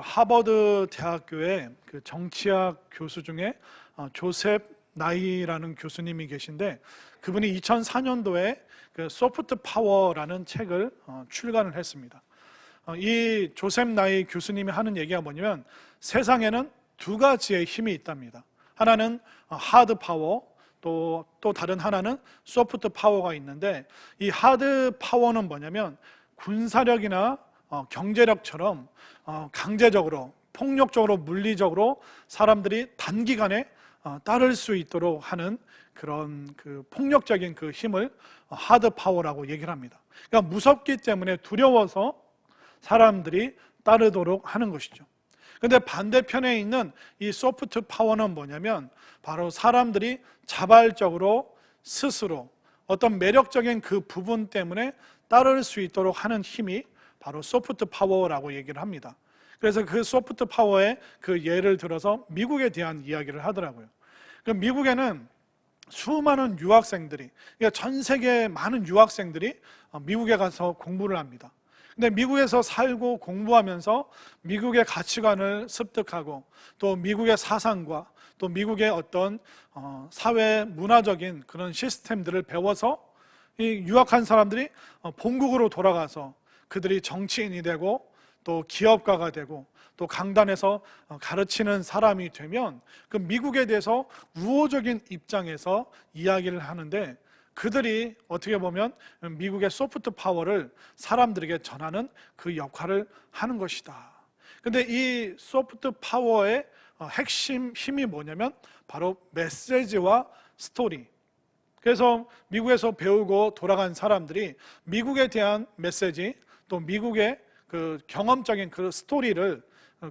하버드 대학교의 그 정치학 교수 중에 조셉 나이라는 교수님이 계신데, 그분이 2004년도에 그 소프트 파워라는 책을 출간을 했습니다. 이 조셉 나이 교수님이 하는 얘기가 뭐냐면, 세상에는 두 가지의 힘이 있답니다. 하나는 하드 파워, 또 다른 하나는 소프트 파워가 있는데, 이 하드 파워는 뭐냐면 군사력이나 경제력처럼 강제적으로, 폭력적으로, 물리적으로 사람들이 단기간에 따를 수 있도록 하는 그런 그 폭력적인 그 힘을 하드 파워라고 얘기를 합니다. 그러니까 무섭기 때문에 두려워서 사람들이 따르도록 하는 것이죠. 근데 반대편에 있는 이 소프트 파워는 뭐냐면, 바로 사람들이 자발적으로 스스로 어떤 매력적인 그 부분 때문에 따를 수 있도록 하는 힘이 바로 소프트 파워라고 얘기를 합니다. 그래서 그 소프트 파워의 그 예를 들어서 미국에 대한 이야기를 하더라고요. 그 미국에는 수많은 유학생들이, 그러니까 전 세계 많은 유학생들이 미국에 가서 공부를 합니다. 근데 미국에서 살고 공부하면서 미국의 가치관을 습득하고, 또 미국의 사상과 또 미국의 어떤 사회 문화적인 그런 시스템들을 배워서 이 유학한 사람들이 본국으로 돌아가서 그들이 정치인이 되고 또 기업가가 되고 또 강단에서 가르치는 사람이 되면, 그 미국에 대해서 우호적인 입장에서 이야기를 하는데, 그들이 어떻게 보면 미국의 소프트 파워를 사람들에게 전하는 그 역할을 하는 것이다. 근데 이 소프트 파워의 핵심 힘이 뭐냐면 바로 메시지와 스토리. 그래서 미국에서 배우고 돌아간 사람들이 미국에 대한 메시지, 또 미국의 그 경험적인 그 스토리를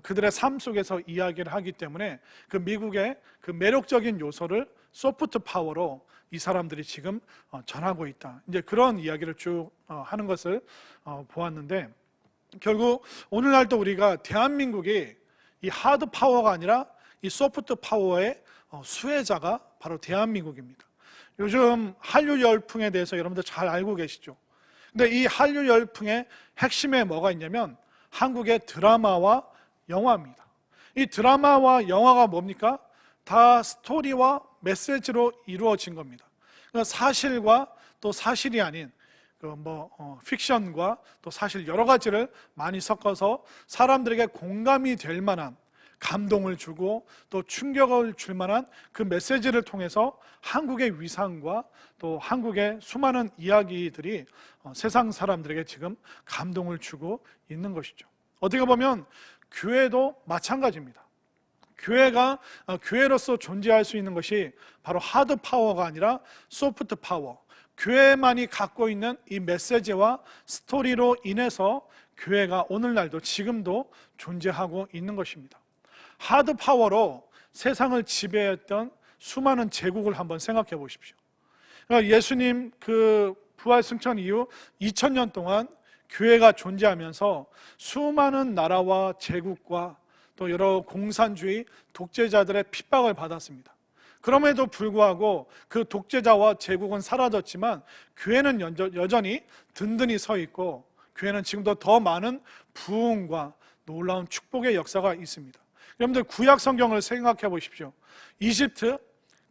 그들의 삶 속에서 이야기를 하기 때문에 그 미국의 그 매력적인 요소를 소프트 파워로 이 사람들이 지금 전하고 있다. 이제 그런 이야기를 쭉 하는 것을 보았는데, 결국 오늘날도 우리가 대한민국이 이 하드 파워가 아니라 이 소프트 파워의 수혜자가 바로 대한민국입니다. 요즘 한류 열풍에 대해서 여러분들 잘 알고 계시죠? 근데 이 한류 열풍의 핵심에 뭐가 있냐면 한국의 드라마와 영화입니다. 이 드라마와 영화가 뭡니까? 다 스토리와 메시지로 이루어진 겁니다. 그러니까 사실과 또 사실이 아닌 픽션과 또 사실 여러 가지를 많이 섞어서 사람들에게 공감이 될 만한, 감동을 주고 또 충격을 줄 만한 그 메시지를 통해서 한국의 위상과 또 한국의 수많은 이야기들이 세상 사람들에게 지금 감동을 주고 있는 것이죠. 어떻게 보면 교회도 마찬가지입니다. 교회가 교회로서 존재할 수 있는 것이 바로 하드 파워가 아니라 소프트 파워, 교회만이 갖고 있는 이 메시지와 스토리로 인해서 교회가 오늘날도 지금도 존재하고 있는 것입니다. 하드 파워로 세상을 지배했던 수많은 제국을 한번 생각해 보십시오. 그러니까 예수님 그 부활 승천 이후 2000년 동안 교회가 존재하면서 수많은 나라와 제국과 또 여러 공산주의 독재자들의 핍박을 받았습니다. 그럼에도 불구하고 그 독재자와 제국은 사라졌지만 교회는 여전히 든든히 서 있고, 교회는 지금도 더 많은 부흥과 놀라운 축복의 역사가 있습니다. 여러분들 구약 성경을 생각해 보십시오. 이집트,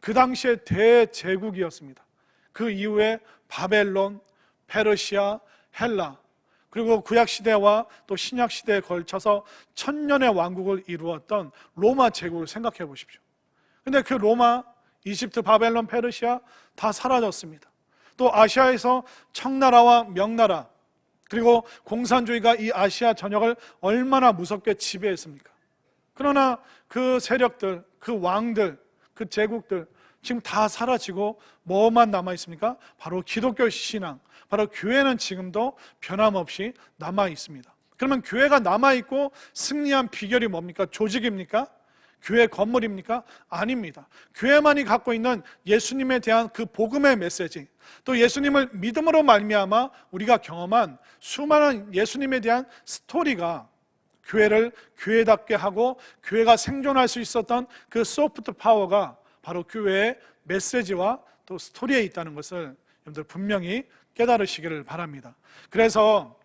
그 당시에 대제국이었습니다. 그 이후에 바벨론, 페르시아, 헬라, 그리고 구약시대와 또 신약시대에 걸쳐서 천년의 왕국을 이루었던 로마 제국을 생각해 보십시오. 근데 그 로마, 이집트, 바벨론, 페르시아 다 사라졌습니다. 또 아시아에서 청나라와 명나라, 그리고 공산주의가 이 아시아 전역을 얼마나 무섭게 지배했습니까? 그러나 그 세력들, 그 왕들, 그 제국들 지금 다 사라지고 뭐만 남아 있습니까? 바로 기독교 신앙, 바로 교회는 지금도 변함없이 남아 있습니다. 그러면 교회가 남아 있고 승리한 비결이 뭡니까? 조직입니까? 교회 건물입니까? 아닙니다. 교회만이 갖고 있는 예수님에 대한 그 복음의 메시지, 또 예수님을 믿음으로 말미암아 우리가 경험한 수많은 예수님에 대한 스토리가 교회를 교회답게 하고 교회가 생존할 수 있었던 그 소프트 파워가 바로 교회의 메시지와 또 스토리에 있다는 것을 여러분들 분명히 깨달으시기를 바랍니다. 그래서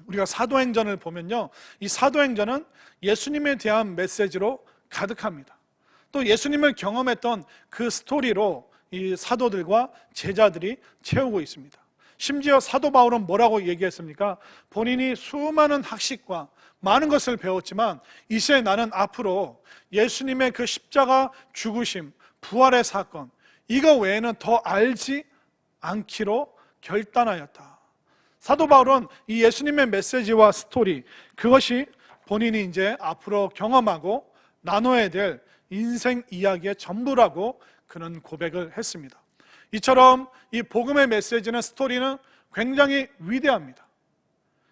우리가 사도행전을 보면요, 이 사도행전은 예수님에 대한 메시지로 가득합니다. 또 예수님을 경험했던 그 스토리로 이 사도들과 제자들이 채우고 있습니다. 심지어 사도 바울은 뭐라고 얘기했습니까? 본인이 수많은 학식과 많은 것을 배웠지만 이제 나는 앞으로 예수님의 그 십자가 죽으심, 부활의 사건, 이거 외에는 더 알지 않기로 결단하였다. 사도 바울은 이 예수님의 메시지와 스토리, 그것이 본인이 이제 앞으로 경험하고 나눠야 될 인생 이야기의 전부라고 그는 고백을 했습니다. 이처럼 이 복음의 메시지는, 스토리는 굉장히 위대합니다.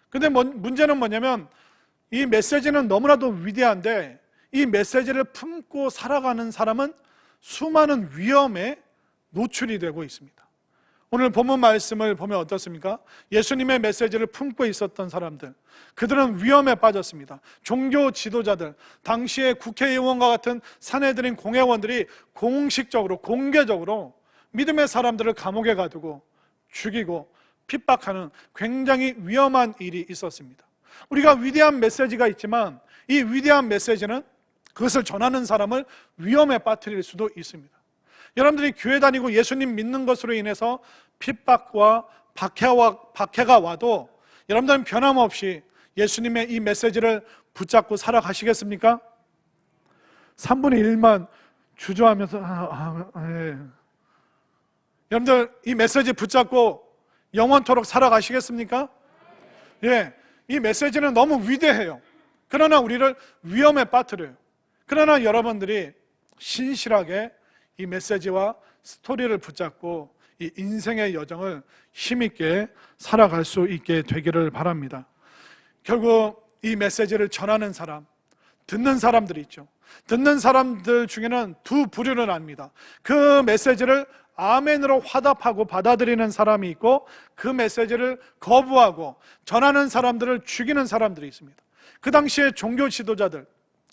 근데 문제는 뭐냐면 이 메시지는 너무나도 위대한데 이 메시지를 품고 살아가는 사람은 수많은 위험에 노출이 되고 있습니다. 오늘 본문 말씀을 보면 어떻습니까? 예수님의 메시지를 품고 있었던 사람들, 그들은 위험에 빠졌습니다. 종교 지도자들, 당시의 국회의원과 같은 사내들인 공회원들이 공식적으로, 공개적으로 믿음의 사람들을 감옥에 가두고 죽이고 핍박하는 굉장히 위험한 일이 있었습니다. 우리가 위대한 메시지가 있지만 이 위대한 메시지는 그것을 전하는 사람을 위험에 빠뜨릴 수도 있습니다. 여러분들이 교회 다니고 예수님 믿는 것으로 인해서 핍박과 박해가 와도 여러분들은 변함없이 예수님의 이 메시지를 붙잡고 살아가시겠습니까? 3분의 1만 주저하면서 예. 여러분들 이 메시지 붙잡고 영원토록 살아가시겠습니까? 예, 이 메시지는 너무 위대해요. 그러나 우리를 위험에 빠뜨려요. 그러나 여러분들이 신실하게 이 메시지와 스토리를 붙잡고 이 인생의 여정을 힘있게 살아갈 수 있게 되기를 바랍니다. 결국 이 메시지를 전하는 사람, 듣는 사람들이 있죠. 듣는 사람들 중에는 두 부류를 납니다. 그 메시지를 아멘으로 화답하고 받아들이는 사람이 있고 그 메시지를 거부하고 전하는 사람들을 죽이는 사람들이 있습니다. 그 당시에 종교 지도자들,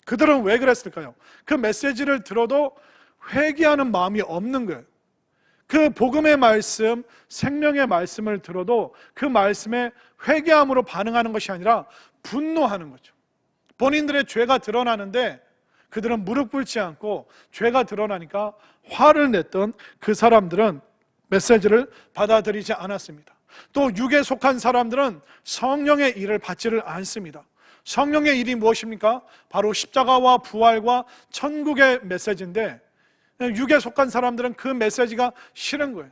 그들은 왜 그랬을까요? 그 메시지를 들어도 회개하는 마음이 없는 거예요. 그 복음의 말씀, 생명의 말씀을 들어도 그 말씀에 회개함으로 반응하는 것이 아니라 분노하는 거죠. 본인들의 죄가 드러나는데 그들은 무릎 꿇지 않고 죄가 드러나니까 화를 냈던 그 사람들은 메시지를 받아들이지 않았습니다. 또 육에 속한 사람들은 성령의 일을 받지를 않습니다. 성령의 일이 무엇입니까? 바로 십자가와 부활과 천국의 메시지인데 육에 속한 사람들은 그 메시지가 싫은 거예요.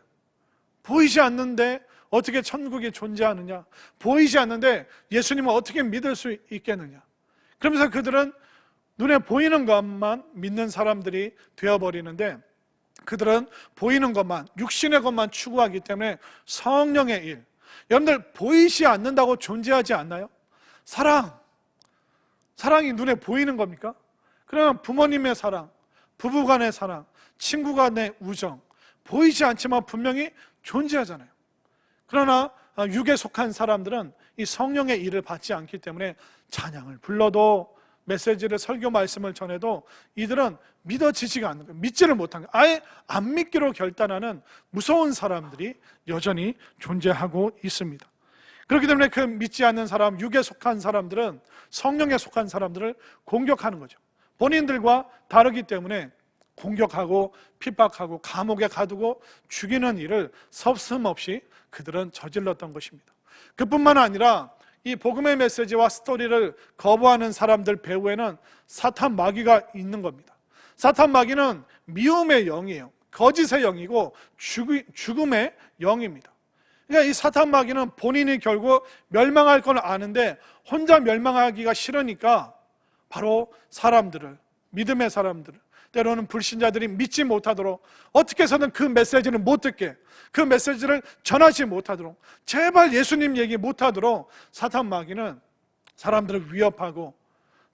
보이지 않는데 어떻게 천국이 존재하느냐? 보이지 않는데 예수님을 어떻게 믿을 수 있겠느냐? 그러면서 그들은 눈에 보이는 것만 믿는 사람들이 되어버리는데 그들은 보이는 것만, 육신의 것만 추구하기 때문에 성령의 일, 여러분들 보이지 않는다고 존재하지 않나요? 사랑이 눈에 보이는 겁니까? 그러면 부모님의 사랑, 부부간의 사랑, 친구 간의 우정, 보이지 않지만 분명히 존재하잖아요. 그러나 육에 속한 사람들은 이 성령의 일을 받지 않기 때문에 찬양을 불러도 메시지를, 설교 말씀을 전해도 이들은 믿어지지가 않는 거예요. 믿지를 못한 거예요. 아예 안 믿기로 결단하는 무서운 사람들이 여전히 존재하고 있습니다. 그렇기 때문에 그 믿지 않는 사람, 육에 속한 사람들은 성령에 속한 사람들을 공격하는 거죠. 본인들과 다르기 때문에 공격하고 핍박하고 감옥에 가두고 죽이는 일을 서슴없이 그들은 저질렀던 것입니다. 그뿐만 아니라 이 복음의 메시지와 스토리를 거부하는 사람들 배후에는 사탄 마귀가 있는 겁니다. 사탄 마귀는 미움의 영이에요. 거짓의 영이고 죽음의 영입니다. 그러니까 이 사탄 마귀는 본인이 결국 멸망할 걸 아는데 혼자 멸망하기가 싫으니까 바로 사람들을, 믿음의 사람들을, 때로는 불신자들이 믿지 못하도록 어떻게 해서든 그 메시지를 못 듣게, 그 메시지를 전하지 못하도록, 제발 예수님 얘기 못하도록 사탄 마귀는 사람들을 위협하고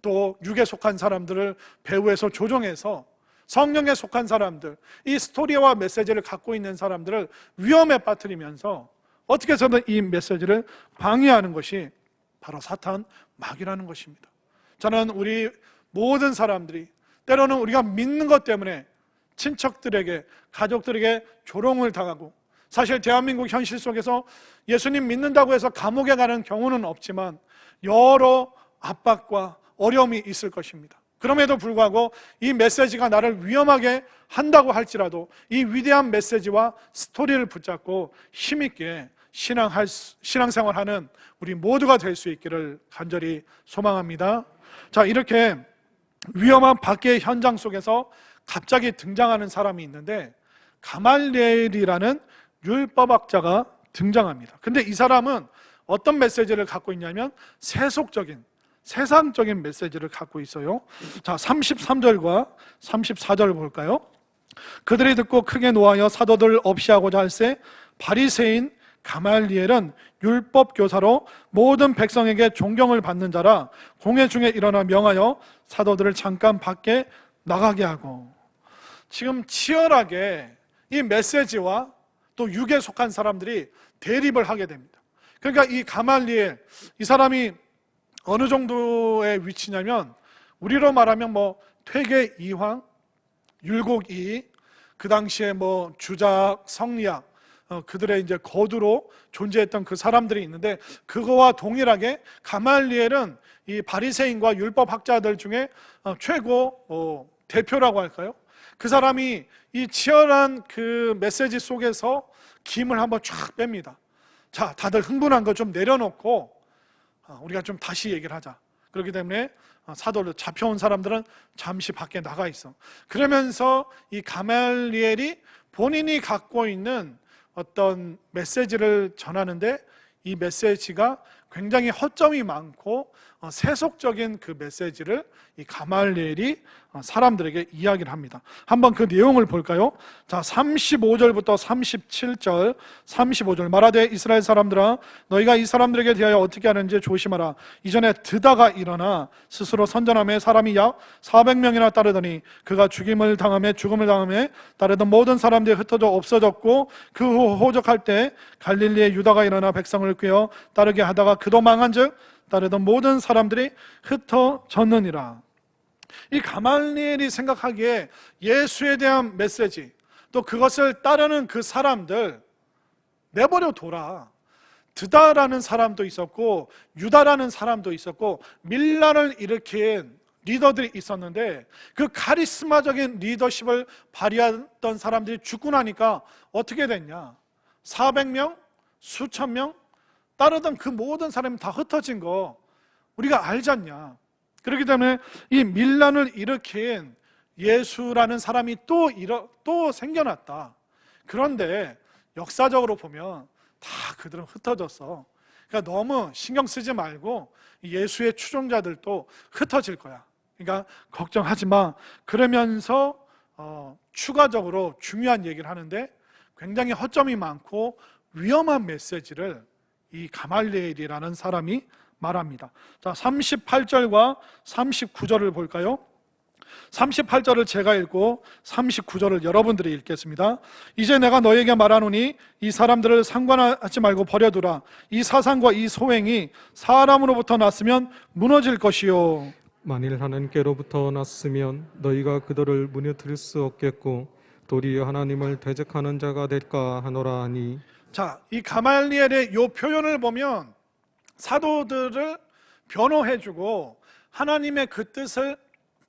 또 육에 속한 사람들을 배후에서 조종해서 성령에 속한 사람들, 이 스토리와 메시지를 갖고 있는 사람들을 위험에 빠뜨리면서 어떻게 해서든 이 메시지를 방해하는 것이 바로 사탄 마귀라는 것입니다. 저는 우리 모든 사람들이 때로는 우리가 믿는 것 때문에 친척들에게, 가족들에게 조롱을 당하고 사실 대한민국 현실 속에서 예수님 믿는다고 해서 감옥에 가는 경우는 없지만 여러 압박과 어려움이 있을 것입니다. 그럼에도 불구하고 이 메시지가 나를 위험하게 한다고 할지라도 이 위대한 메시지와 스토리를 붙잡고 힘있게 신앙생활하는 우리 모두가 될 수 있기를 간절히 소망합니다. 자, 이렇게 위험한 밖의 현장 속에서 갑자기 등장하는 사람이 있는데 가말리엘이라는 율법학자가 등장합니다. 근데 이 사람은 어떤 메시지를 갖고 있냐면 세상적인 메시지를 갖고 있어요. 자, 33절과 34절 볼까요? 그들이 듣고 크게 노하여 사도들 없이 하고자 할세 바리새인 가말리엘은 율법 교사로 모든 백성에게 존경을 받는 자라 공회 중에 일어나 명하여 사도들을 잠깐 밖에 나가게 하고. 지금 치열하게 이 메시지와 또 육에 속한 사람들이 대립을 하게 됩니다. 그러니까 이 가말리엘, 이 사람이 어느 정도의 위치냐면 우리로 말하면 뭐 퇴계 이황, 율곡 이, 그 당시에 뭐 주작, 성리학, 그들의 이제 거두로 존재했던 그 사람들이 있는데 그거와 동일하게 가말리엘은 이 바리새인과 율법학자들 중에 최고 대표라고 할까요? 그 사람이 이 치열한 그 메시지 속에서 김을 한번 쫙 뺍니다. 자, 다들 흥분한 거 좀 내려놓고 우리가 좀 다시 얘기를 하자. 그렇기 때문에 사도들 잡혀온 사람들은 잠시 밖에 나가 있어. 그러면서 이 가말리엘이 본인이 갖고 있는 어떤 메시지를 전하는데 이 메시지가 굉장히 허점이 많고 세속적인 그 메시지를 이 가말리엘이 사람들에게 이야기를 합니다. 한번 그 내용을 볼까요? 자, 35절부터 37절, 35절 말하되 이스라엘 사람들아 너희가 이 사람들에게 대하여 어떻게 하는지 조심하라. 이전에 드다가 일어나 스스로 선전하며 사람이 약 400명이나 따르더니 그가 죽음을 당하며 따르던 모든 사람들이 흩어져 없어졌고 그 후 호적할 때 갈릴리의 유다가 일어나 백성을 꾀어 따르게 하다가 그도 망한즉 따르던 모든 사람들이 흩어졌느니라. 이 가말리엘이 생각하기에 예수에 대한 메시지 또 그것을 따르는 그 사람들 내버려 둬라. 드다라는 사람도 있었고 유다라는 사람도 있었고 밀란을 일으킨 리더들이 있었는데 그 카리스마적인 리더십을 발휘했던 사람들이 죽고 나니까 어떻게 됐냐? 400명, 수천 명 따르던 그 모든 사람이 다 흩어진 거 우리가 알지 않냐? 그렇기 때문에 이 밀란을 일으킨 예수라는 사람이 또 생겨났다. 그런데 역사적으로 보면 다 그들은 흩어졌어. 그러니까 너무 신경 쓰지 말고 예수의 추종자들도 흩어질 거야. 그러니까 걱정하지 마. 그러면서 추가적으로 중요한 얘기를 하는데 굉장히 허점이 많고 위험한 메시지를 이 가말리엘이라는 사람이 말합니다. 자, 38절과 39절을 볼까요? 38절을 제가 읽고 39절을 여러분들이 읽겠습니다. 이제 내가 너에게 말하노니 이 사람들을 상관하지 말고 버려두라. 이 사상과 이 소행이 사람으로부터 났으면 무너질 것이요 만일 하나님께로부터 났으면 너희가 그들을 무너뜨릴 수 없겠고 도리어 하나님을 대적하는 자가 될까 하노라 하니. 자, 이 가말리엘의 이 표현을 보면 사도들을 변호해주고 하나님의 그 뜻을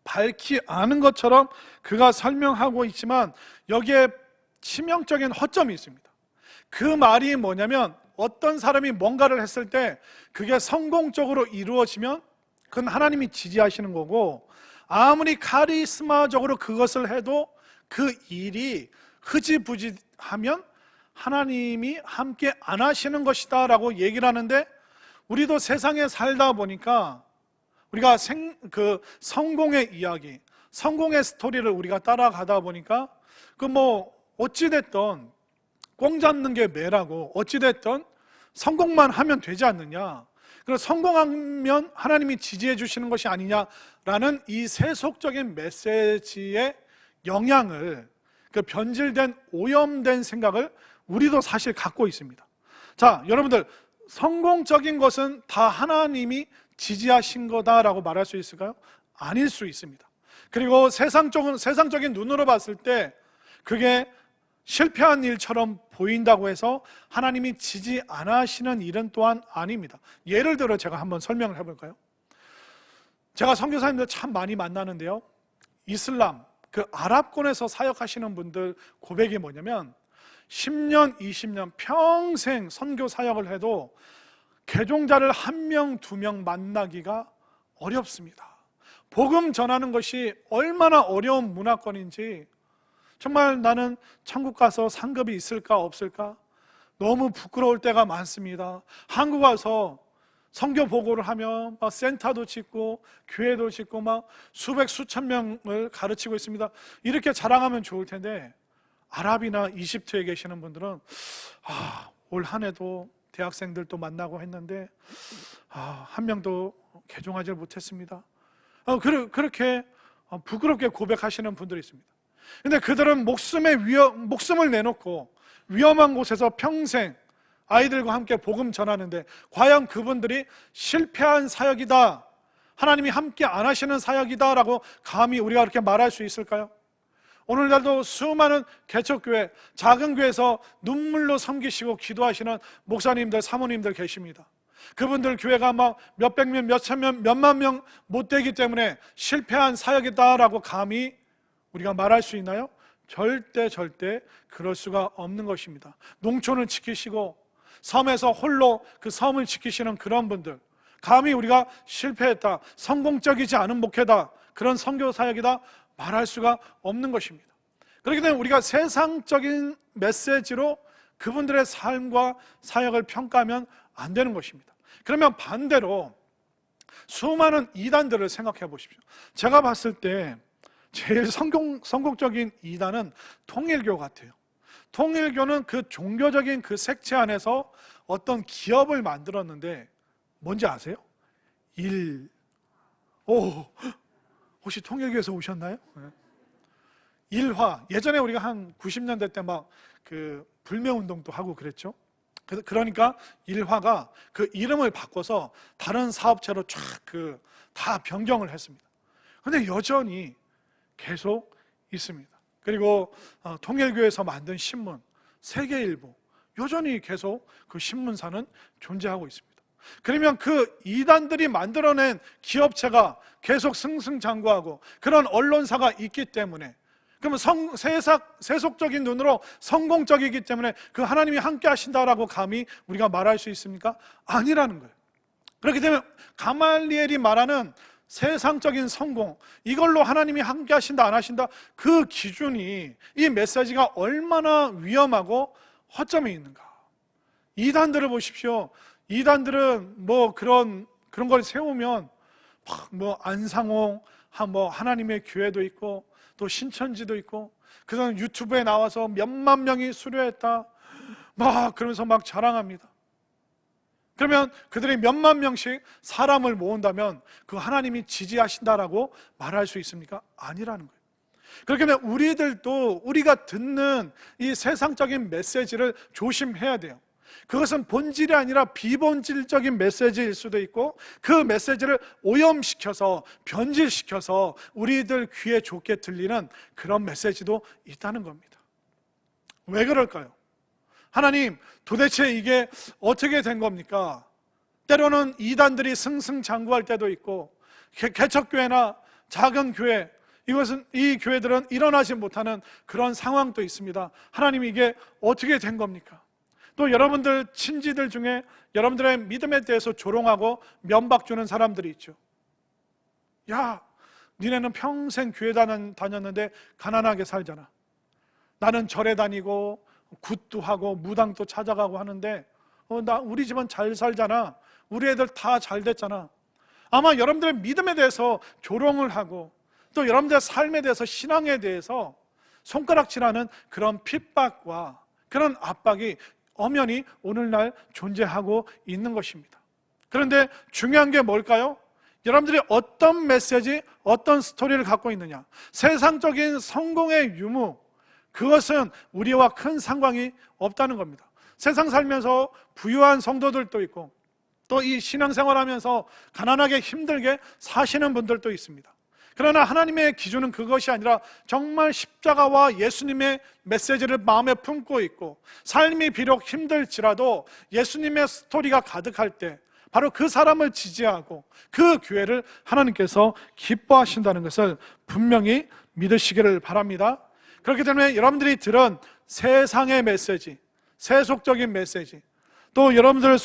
밝히 아는 것처럼 그가 설명하고 있지만 여기에 치명적인 허점이 있습니다. 그 말이 뭐냐면 어떤 사람이 뭔가를 했을 때 그게 성공적으로 이루어지면 그건 하나님이 지지하시는 거고 아무리 카리스마적으로 그것을 해도 그 일이 흐지부지하면 하나님이 함께 안 하시는 것이다 라고 얘기를 하는데 우리도 세상에 살다 보니까 우리가 성공의 이야기, 성공의 스토리를 우리가 따라가다 보니까 그 뭐 어찌됐든 꽁 잡는 게 매라고 어찌됐든 성공만 하면 되지 않느냐, 그리고 성공하면 하나님이 지지해 주시는 것이 아니냐라는 이 세속적인 메시지의 영향을 그 변질된 오염된 생각을 우리도 사실 갖고 있습니다. 자, 여러분들 성공적인 것은 다 하나님이 지지하신 거다라고 말할 수 있을까요? 아닐 수 있습니다. 그리고 세상적인 눈으로 봤을 때 그게 실패한 일처럼 보인다고 해서 하나님이 지지 않아 하시는 일은 또한 아닙니다. 예를 들어 제가 한번 설명을 해볼까요? 제가 선교사님들 참 많이 만나는데요, 이슬람, 그 아랍권에서 사역하시는 분들 고백이 뭐냐면 10년, 20년 평생 선교 사역을 해도 개종자를 1명, 2명 만나기가 어렵습니다. 복음 전하는 것이 얼마나 어려운 문화권인지, 정말 나는 천국 가서 상급이 있을까 없을까 너무 부끄러울 때가 많습니다. 한국 와서 선교 보고를 하면 막 센터도 짓고 교회도 짓고 막 수백 수천 명을 가르치고 있습니다. 이렇게 자랑하면 좋을 텐데, 아랍이나 이집트에 계시는 분들은 올 한 해도 대학생들도 만나고 했는데 한 명도 개종하지 못했습니다. 그렇게 부끄럽게 고백하시는 분들이 있습니다. 근데 그들은 목숨을 내놓고 위험한 곳에서 평생 아이들과 함께 복음 전하는데, 과연 그분들이 실패한 사역이다, 하나님이 함께 안 하시는 사역이다 라고 감히 우리가 그렇게 말할 수 있을까요? 오늘날도 수많은 개척교회, 작은 교회에서 눈물로 섬기시고 기도하시는 목사님들, 사모님들 계십니다. 그분들 교회가 막 몇백 명, 몇천 명, 몇만 명 못 되기 때문에 실패한 사역이다라고 감히 우리가 말할 수 있나요? 절대 그럴 수가 없는 것입니다. 농촌을 지키시고 섬에서 홀로 그 섬을 지키시는 그런 분들, 감히 우리가 실패했다, 성공적이지 않은 목회다, 그런 선교 사역이다 말할 수가 없는 것입니다. 그렇기 때문에 우리가 세상적인 메시지로 그분들의 삶과 사역을 평가하면 안 되는 것입니다. 그러면 반대로 수많은 이단들을 생각해 보십시오. 제가 봤을 때 제일 성공적인 이단은 통일교 같아요. 통일교는 그 종교적인 그 색채 안에서 어떤 기업을 만들었는데, 뭔지 아세요? 혹시 통일교에서 오셨나요? 일화. 예전에 우리가 한 90년대 때 막 그 불매운동도 하고 그랬죠. 그러니까 일화가 그 이름을 바꿔서 다른 사업체로 쫙 다 변경을 했습니다. 그런데 여전히 계속 있습니다. 그리고 통일교에서 만든 신문 세계일보, 여전히 계속 그 신문사는 존재하고 있습니다. 그러면 그 이단들이 만들어낸 기업체가 계속 승승장구하고 그런 언론사가 있기 때문에, 그러면 세속적인 눈으로 성공적이기 때문에 그 하나님이 함께 하신다라고 감히 우리가 말할 수 있습니까? 아니라는 거예요. 그렇기 때문에 가말리엘이 말하는 세상적인 성공, 이걸로 하나님이 함께 하신다 안 하신다, 그 기준이, 이 메시지가 얼마나 위험하고 허점이 있는가. 이단들을 보십시오. 이단들은 뭐 그런 걸 세우면 뭐 안상홍, 뭐 하나님의 교회도 있고 또 신천지도 있고, 그다음 유튜브에 나와서 몇만 명이 수료했다 막 그러면서 막 자랑합니다. 그러면 그들이 몇만 명씩 사람을 모은다면 그 하나님이 지지하신다라고 말할 수 있습니까? 아니라는 거예요. 그렇기 때문에 우리들도 우리가 듣는 이 세상적인 메시지를 조심해야 돼요. 그것은 본질이 아니라 비본질적인 메시지일 수도 있고, 그 메시지를 오염시켜서 변질시켜서 우리들 귀에 좋게 들리는 그런 메시지도 있다는 겁니다. 왜 그럴까요? 하나님, 도대체 이게 어떻게 된 겁니까? 때로는 이단들이 승승장구할 때도 있고, 개척교회나 작은 교회, 이 교회들은 일어나지 못하는 그런 상황도 있습니다. 하나님, 이게 어떻게 된 겁니까? 또 여러분들 친지들 중에 여러분들의 믿음에 대해서 조롱하고 면박 주는 사람들이 있죠. 야, 니네는 평생 교회 다녔는데 가난하게 살잖아. 나는 절에 다니고 굿도 하고 무당도 찾아가고 하는데 우리 집은 잘 살잖아. 우리 애들 다 잘 됐잖아. 아마 여러분들의 믿음에 대해서 조롱을 하고 또 여러분들의 삶에 대해서, 신앙에 대해서 손가락질하는 그런 핍박과 그런 압박이 엄연히 오늘날 존재하고 있는 것입니다. 그런데 중요한 게 뭘까요? 여러분들이 어떤 메시지, 어떤 스토리를 갖고 있느냐. 세상적인 성공의 유무, 그것은 우리와 큰 상관이 없다는 겁니다. 세상 살면서 부유한 성도들도 있고 또 이 신앙생활하면서 가난하게 힘들게 사시는 분들도 있습니다. 그러나 하나님의 기준은 그것이 아니라 정말 십자가와 예수님의 메시지를 마음에 품고 있고, 삶이 비록 힘들지라도 예수님의 스토리가 가득할 때 바로 그 사람을 지지하고 그 교회를 하나님께서 기뻐하신다는 것을 분명히 믿으시기를 바랍니다. 그렇기 때문에 여러분들이 들은 세상의 메시지, 세속적인 메시지, 또 여러분들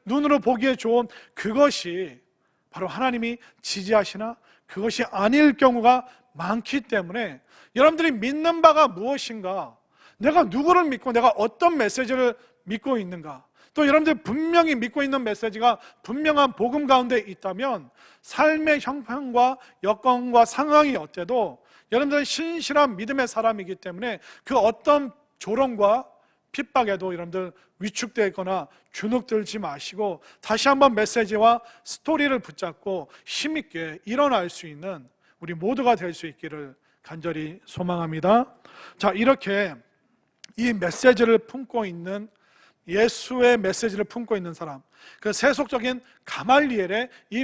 눈으로 보기에 좋은 그것이 바로 하나님이 지지하시나 그것이 아닐 경우가 많기 때문에 여러분들이 믿는 바가 무엇인가, 내가 누구를 믿고 내가 어떤 메시지를 믿고 있는가, 또 여러분들이 분명히 믿고 있는 메시지가 분명한 복음 가운데 있다면 삶의 형편과 여건과 상황이 어때도 여러분들은 신실한 믿음의 사람이기 때문에 그 어떤 조롱과 핍박에도 여러분들 위축되거나 주눅들지 마시고 다시 한번 메시지와 스토리를 붙잡고 힘있게 일어날 수 있는 우리 모두가 될 수 있기를 간절히 소망합니다. 자, 이렇게 이 메시지를 품고 있는, 예수의 메시지를 품고 있는 사람, 그 세속적인 가말리엘의 이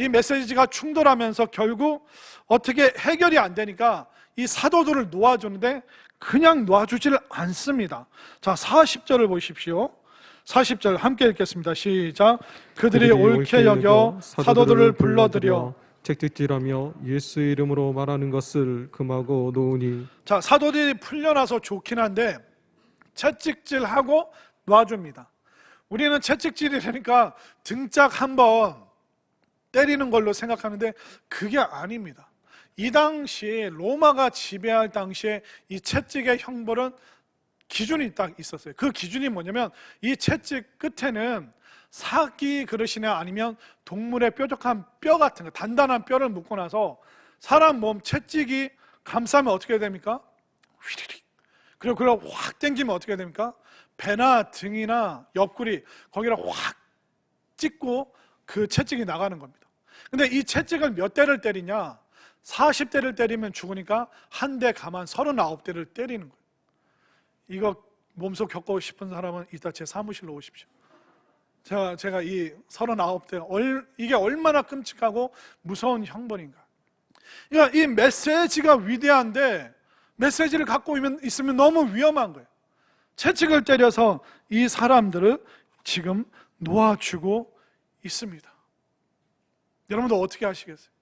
메시지가 충돌하면서 결국 어떻게 해결이 안 되니까 이 사도들을 놓아주는데 그냥 놓아주질 않습니다. 자, 40절을 보십시오. 40절 함께 읽겠습니다. 시작. 그들이 옳게 여겨 사도들을 불러들여 책찍질하며 예수의 이름으로 말하는 것을 금하고 놓으니. 자, 사도들이 풀려나서 좋긴 한데 채찍질하고 놔줍니다. 우리는 채찍질이라니까 등짝 한번 때리는 걸로 생각하는데 그게 아닙니다. 이 당시 로마가 지배할 당시에 이 채찍의 형벌은 기준이 딱 있었어요. 그 기준이 뭐냐면 이 채찍 끝에는 사기 그릇이나 아니면 동물의 뾰족한 뼈 같은 거, 단단한 뼈를 묶고 나서 사람 몸 채찍이 감싸면 어떻게 됩니까? 휘리릭. 그리고 그걸 확 당기면 어떻게 됩니까? 배나 등이나 옆구리 거기를 확 찍고 그 채찍이 나가는 겁니다. 근데 이 채찍을 몇 대를 때리냐? 40대를 때리면 죽으니까 한 대 가만 39대를 때리는 거예요. 이거 몸소 겪고 싶은 사람은 이따 제 사무실로 오십시오. 제가 이 39대, 이게 얼마나 끔찍하고 무서운 형벌인가. 그러니까 이 메시지가 위대한데 메시지를 갖고 있으면 너무 위험한 거예요. 채찍을 때려서 이 사람들을 지금 놓아주고 있습니다. 여러분들 어떻게 하시겠어요?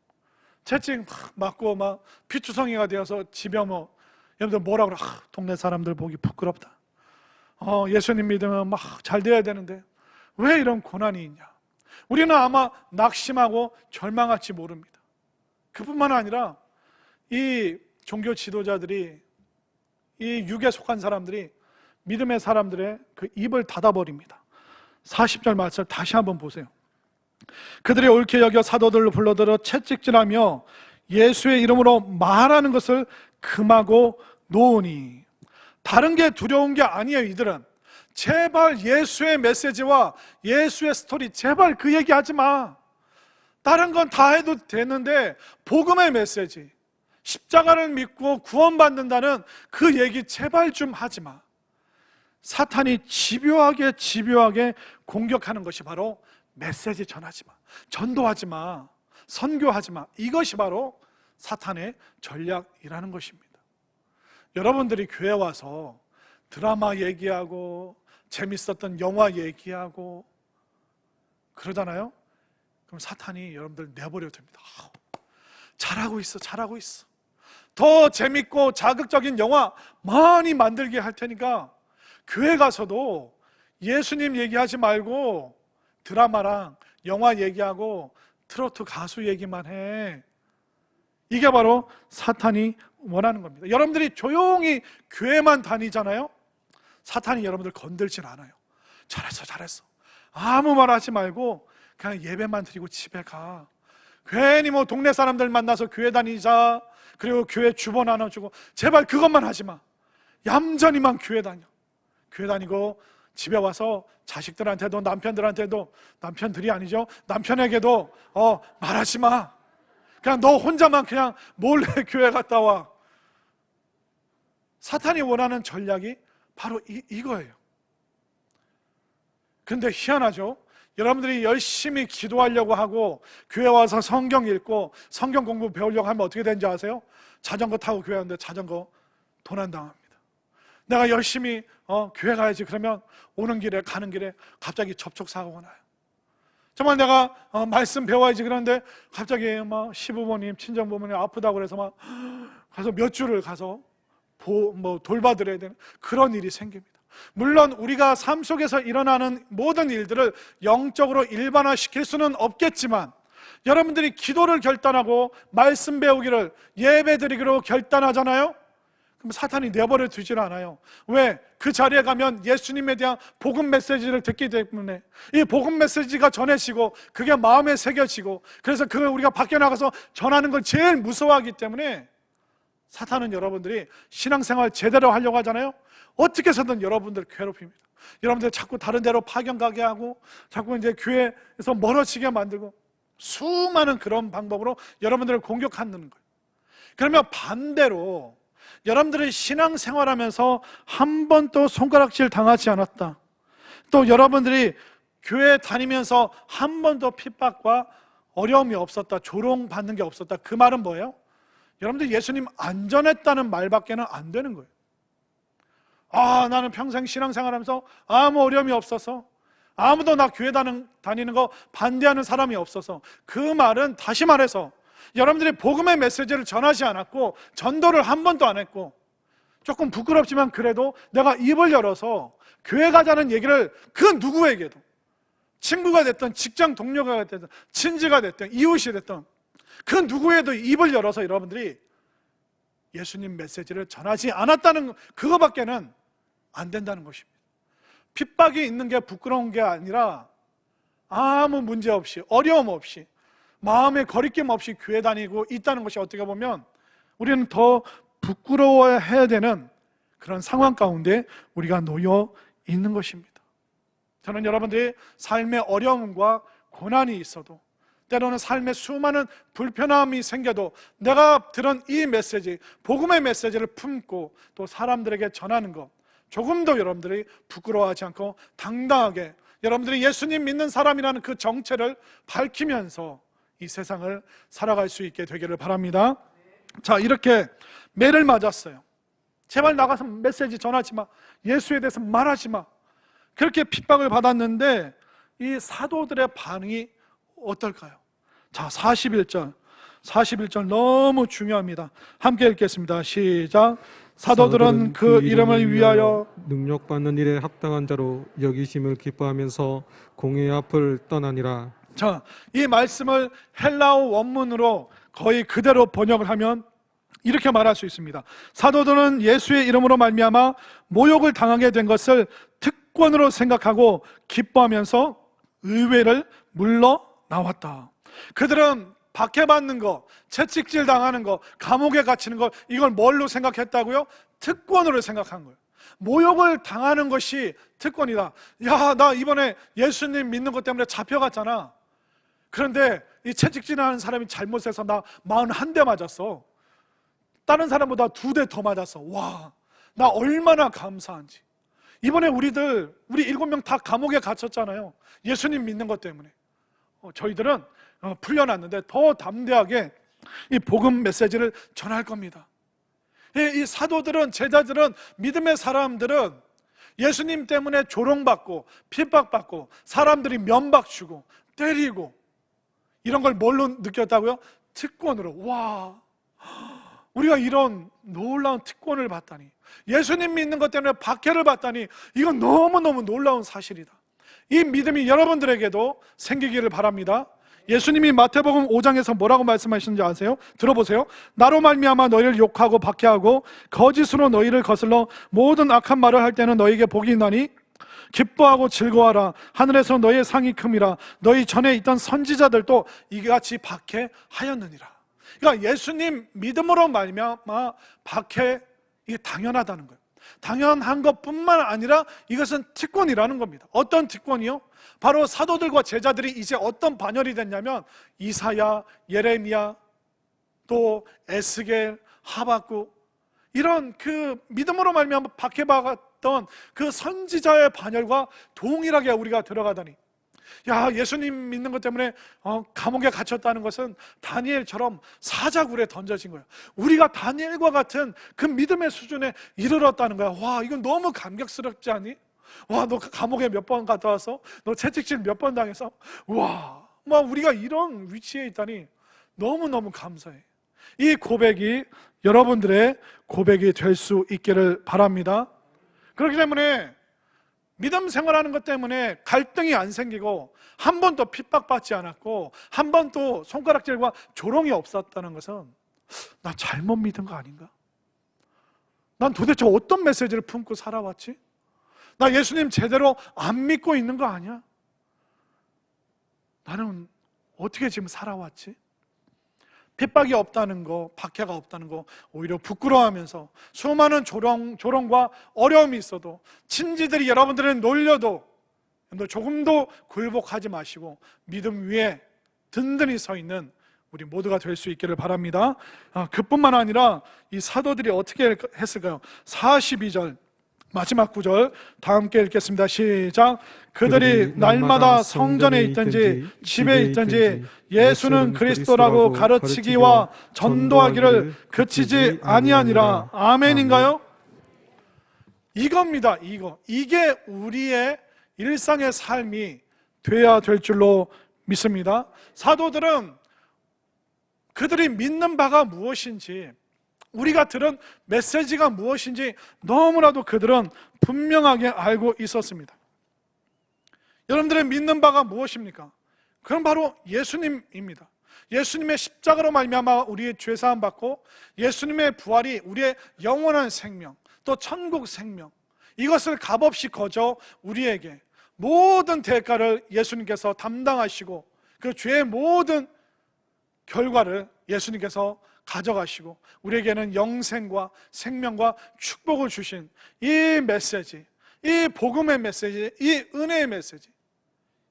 채찍 맞고 막 피투성이가 되어서 집에 오면 여러분들 뭐라 그래? 동네 사람들 보기 부끄럽다. 예수님 믿으면 막 잘 돼야 되는데 왜 이런 고난이 있냐? 우리는 아마 낙심하고 절망할지 모릅니다. 그뿐만 아니라 이 종교 지도자들이, 이 육에 속한 사람들이 믿음의 사람들의 그 입을 닫아버립니다. 40절 말씀 다시 한번 보세요. 그들이 옳게 여겨 사도들을 불러들어 채찍질하며 예수의 이름으로 말하는 것을 금하고 놓으니. 다른 게 두려운 게 아니에요. 이들은 제발 예수의 메시지와 예수의 스토리, 제발 그 얘기 하지 마. 다른 건 다 해도 되는데 복음의 메시지, 십자가를 믿고 구원받는다는 그 얘기 제발 좀 하지 마. 사탄이 집요하게 공격하는 것이 바로 메시지 전하지 마, 전도하지 마, 선교하지 마. 이것이 바로 사탄의 전략이라는 것입니다. 여러분들이 교회 와서 드라마 얘기하고 재밌었던 영화 얘기하고 그러잖아요. 그럼 사탄이 여러분들 내버려 둡니다. 잘하고 있어. 더 재밌고 자극적인 영화 많이 만들게 할 테니까 교회 가서도 예수님 얘기하지 말고 드라마랑 영화 얘기하고 트로트 가수 얘기만 해. 이게 바로 사탄이 원하는 겁니다. 여러분들이 조용히 교회만 다니잖아요. 사탄이 여러분들 건들질 않아요. 잘했어. 아무 말 하지 말고 그냥 예배만 드리고 집에 가. 괜히 뭐 동네 사람들 만나서 교회 다니자, 그리고 교회 주보 나눠주고, 제발 그것만 하지 마. 얌전히만 교회 다니고 집에 와서 자식들한테도 남편들이 아니죠, 남편에게도 말하지 마. 그냥 너 혼자만 그냥 몰래 교회 갔다 와. 사탄이 원하는 전략이 바로 이거예요. 근데 희한하죠. 여러분들이 열심히 기도하려고 하고 교회 와서 성경 읽고 성경 공부 배우려고 하면 어떻게 되는지 아세요? 자전거 타고 교회 왔는데 자전거 도난당합니다. 내가 열심히 교회 가야지 그러면 오는 길에 가는 길에 갑자기 접촉사고가 나요. 정말 내가 말씀 배워야지 그러는데 갑자기 막 시부모님 친정부모님 아프다고 그래서 막 가서 몇 주를 가서 돌봐드려야 되는 그런 일이 생깁니다. 물론 우리가 삶 속에서 일어나는 모든 일들을 영적으로 일반화시킬 수는 없겠지만 여러분들이 기도를 결단하고 말씀 배우기를 예배드리기로 결단하잖아요. 그럼 사탄이 내버려 두질 않아요. 왜? 그 자리에 가면 예수님에 대한 복음 메시지를 듣기 때문에 이 복음 메시지가 전해지고 그게 마음에 새겨지고 그래서 그걸 우리가 밖에 나가서 전하는 걸 제일 무서워하기 때문에 사탄은 여러분들이 신앙생활 제대로 하려고 하잖아요. 어떻게 해서든 여러분들 괴롭힙니다. 여러분들 자꾸 다른 데로 파견 가게 하고 자꾸 이제 교회에서 멀어지게 만들고 수많은 그런 방법으로 여러분들을 공격하는 거예요. 그러면 반대로 여러분들이 신앙생활하면서 한 번도 손가락질 당하지 않았다, 또 여러분들이 교회 다니면서 한 번도 핍박과 어려움이 없었다, 조롱받는 게 없었다, 그 말은 뭐예요? 여러분들 예수님 안전했다는 말밖에는 안 되는 거예요. 나는 평생 신앙생활하면서 아무 어려움이 없어서 아무도 나 교회 다니는 거 반대하는 사람이 없어서, 그 말은 다시 말해서 여러분들이 복음의 메시지를 전하지 않았고 전도를 한 번도 안 했고 조금 부끄럽지만 그래도 내가 입을 열어서 교회 가자는 얘기를 그 누구에게도, 친구가 됐든 직장 동료가 됐든 친지가 됐든 이웃이 됐든 그 누구에도 입을 열어서 여러분들이 예수님 메시지를 전하지 않았다는 그거밖에는 안 된다는 것입니다. 핍박이 있는 게 부끄러운 게 아니라 아무 문제 없이 어려움 없이 마음에 거리낌 없이 교회 다니고 있다는 것이 어떻게 보면 우리는 더 부끄러워해야 되는 그런 상황 가운데 우리가 놓여 있는 것입니다. 저는 여러분들이 삶의 어려움과 고난이 있어도, 때로는 삶에 수많은 불편함이 생겨도 내가 들은 이 메시지, 복음의 메시지를 품고 또 사람들에게 전하는 것, 조금도 여러분들이 부끄러워하지 않고 당당하게 여러분들이 예수님 믿는 사람이라는 그 정체를 밝히면서 이 세상을 살아갈 수 있게 되기를 바랍니다. 자, 이렇게 매를 맞았어요. 제발 나가서 메시지 전하지 마, 예수에 대해서 말하지 마, 그렇게 핍박을 받았는데 이 사도들의 반응이 어떨까요? 자, 41절 너무 중요합니다. 함께 읽겠습니다. 시작. 사도들은 그 이름을 위하여 능력받는 일에 합당한 자로 여기심을 기뻐하면서 공회 앞을 떠나니라. 자, 이 말씀을 헬라어 원문으로 거의 그대로 번역을 하면 이렇게 말할 수 있습니다. 사도들은 예수의 이름으로 말미암아 모욕을 당하게 된 것을 특권으로 생각하고 기뻐하면서 의회를 물러 나왔다. 그들은 박해받는 거, 채찍질 당하는 거, 감옥에 갇히는 거, 이걸 뭘로 생각했다고요? 특권으로 생각한 거예요. 모욕을 당하는 것이 특권이다. 야, 나 이번에 예수님 믿는 것 때문에 잡혀갔잖아. 그런데 이 채찍질하는 사람이 잘못해서 나 41대 맞았어. 다른 사람보다 2대 더 맞았어. 와, 나 얼마나 감사한지. 이번에 우리 7명 다 감옥에 갇혔잖아요. 예수님 믿는 것 때문에. 저희들은 풀려났는데 더 담대하게 이 복음 메시지를 전할 겁니다. 이 사도들은, 제자들은, 믿음의 사람들은 예수님 때문에 조롱받고 핍박받고 사람들이 면박 주고 때리고 이런 걸 뭘로 느꼈다고요? 특권으로. 와, 우리가 이런 놀라운 특권을 받다니, 예수님 믿는 것 때문에 박해를 받다니, 이건 너무너무 놀라운 사실이다. 이 믿음이 여러분들에게도 생기기를 바랍니다. 예수님이 마태복음 5장에서 뭐라고 말씀하시는지 아세요? 들어보세요. 나로 말미암아 너희를 욕하고 박해하고 거짓으로 너희를 거슬러 모든 악한 말을 할 때는 너희에게 복이 있나니 기뻐하고 즐거워하라. 하늘에서 너희의 상이 큼이라. 너희 전에 있던 선지자들도 이같이 박해하였느니라. 그러니까 예수님 믿음으로 말미암아 박해, 이게 당연하다는 거예요. 당연한 것뿐만 아니라 이것은 특권이라는 겁니다. 어떤 특권이요? 바로 사도들과 제자들이 이제 어떤 반열이 됐냐면 이사야, 예레미야, 또 에스겔, 하박국, 이런 그 믿음으로 말미암아 박해받았던 그 선지자의 반열과 동일하게 우리가 들어가다니, 야, 예수님 믿는 것 때문에 감옥에 갇혔다는 것은 다니엘처럼 사자굴에 던져진 거야. 우리가 다니엘과 같은 그 믿음의 수준에 이르렀다는 거야. 와, 이건 너무 감격스럽지 않니? 와, 너 감옥에 몇 번 갔다 와서, 너 채찍질 몇 번 당해서, 와, 막 우리가 이런 위치에 있다니 너무너무 감사해. 이 고백이 여러분들의 고백이 될 수 있기를 바랍니다. 그렇기 때문에 믿음 생활하는 것 때문에 갈등이 안 생기고 한 번도 핍박받지 않았고 한 번도 손가락질과 조롱이 없었다는 것은 나 잘못 믿은 거 아닌가? 난 도대체 어떤 메시지를 품고 살아왔지? 나 예수님 제대로 안 믿고 있는 거 아니야? 나는 어떻게 지금 살아왔지? 핍박이 없다는 거, 박해가 없다는 거 오히려 부끄러워하면서 수많은 조롱과 어려움이 있어도 친지들이 여러분들을 놀려도 조금도 굴복하지 마시고 믿음 위에 든든히 서 있는 우리 모두가 될 수 있기를 바랍니다. 그뿐만 아니라 이 사도들이 어떻게 했을까요? 42절 마지막 구절 다 함께 읽겠습니다. 시작. 그들이 날마다 성전에 있든지 집에 있든지 예수는 그리스도라고 가르치기와 전도하기를 그치지 아니하니라. 아멘인가요? 이겁니다. 이게 우리의 일상의 삶이 돼야 될 줄로 믿습니다. 사도들은 그들이 믿는 바가 무엇인지, 우리가 들은 메시지가 무엇인지 너무나도 그들은 분명하게 알고 있었습니다. 여러분들의 믿는 바가 무엇입니까? 그건 바로 예수님입니다. 예수님의 십자가로 말미암아 우리의 죄 사함 받고 예수님의 부활이 우리의 영원한 생명, 또 천국 생명, 이것을 값없이 거저 우리에게 모든 대가를 예수님께서 담당하시고 그 죄의 모든 결과를 예수님께서 가져가시고 우리에게는 영생과 생명과 축복을 주신 이 메시지, 이 복음의 메시지, 이 은혜의 메시지,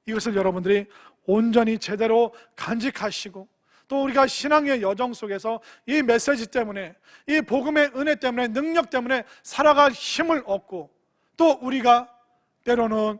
이것을 여러분들이 온전히 제대로 간직하시고 또 우리가 신앙의 여정 속에서 이 메시지 때문에, 이 복음의 은혜 때문에, 능력 때문에 살아갈 힘을 얻고 또 우리가 때로는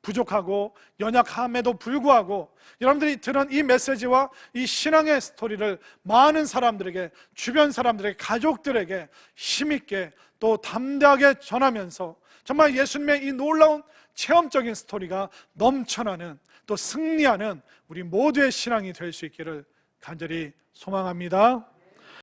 부족하고 연약함에도 불구하고 여러분들이 들은 이 메시지와 이 신앙의 스토리를 많은 사람들에게, 주변 사람들에게, 가족들에게 힘있게 또 담대하게 전하면서 정말 예수님의 이 놀라운 체험적인 스토리가 넘쳐나는 또 승리하는 우리 모두의 신앙이 될 수 있기를 간절히 소망합니다.